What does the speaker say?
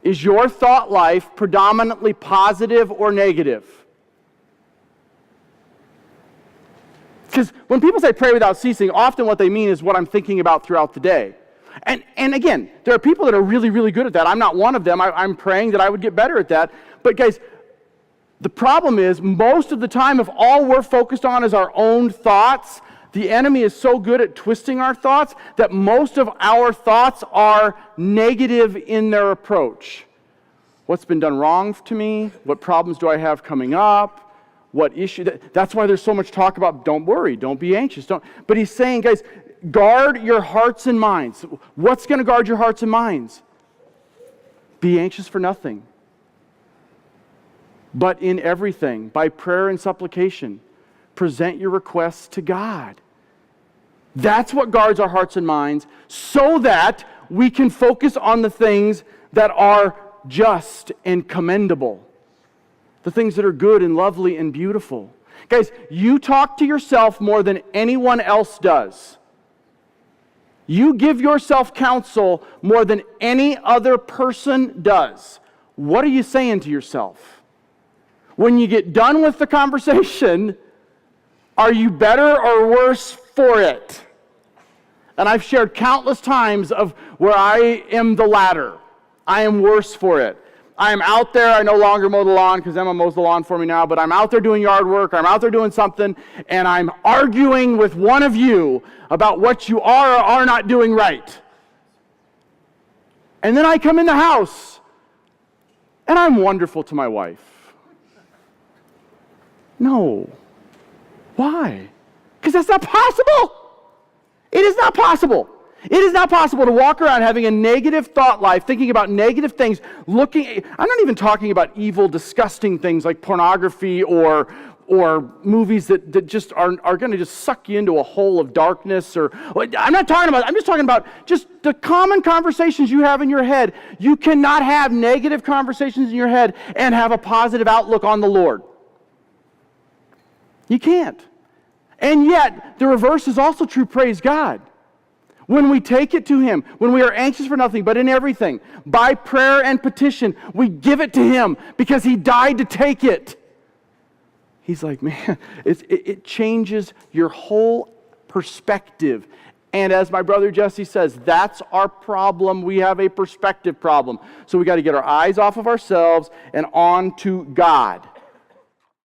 Is your thought life predominantly positive or negative? Because when people say pray without ceasing, often what they mean is what I'm thinking about throughout the day. And again, there are people that are really, really good at that. I'm not one of them. I'm praying that I would get better at that. But guys, the problem is most of the time if all we're focused on is our own thoughts, the enemy is so good at twisting our thoughts that most of our thoughts are negative in their approach. What's been done wrong to me? What problems do I have coming up? What issue? That's why there's so much talk about don't worry, don't be anxious. But he's saying, guys, guard your hearts and minds. What's going to guard your hearts and minds? Be anxious for nothing, but in everything, by prayer and supplication, present your requests to God. That's what guards our hearts and minds, so that we can focus on the things that are just and commendable. The things that are good and lovely and beautiful. Guys, you talk to yourself more than anyone else does. You give yourself counsel more than any other person does. What are you saying to yourself? When you get done with the conversation, are you better or worse for it? And I've shared countless times of where I am the latter. I am worse for it. I am out there, I no longer mow the lawn because Emma mows the lawn for me now, but I'm out there doing yard work, or I'm out there doing something, and I'm arguing with one of you about what you are or are not doing right. And then I come in the house, and I'm wonderful to my wife. No. Why? Because that's not possible. It is not possible. It is not possible to walk around having a negative thought life, thinking about negative things, I'm not even talking about evil, disgusting things like pornography or movies that just are going to just suck you into a hole of darkness. I'm just talking about just the common conversations you have in your head. You cannot have negative conversations in your head and have a positive outlook on the Lord. You can't. And yet, the reverse is also true, praise God. When we take it to Him, when we are anxious for nothing, but in everything, by prayer and petition, we give it to Him because He died to take it. He's like, man, it changes your whole perspective. And as my brother Jesse says, that's our problem. We have a perspective problem. So we got to get our eyes off of ourselves and on to God.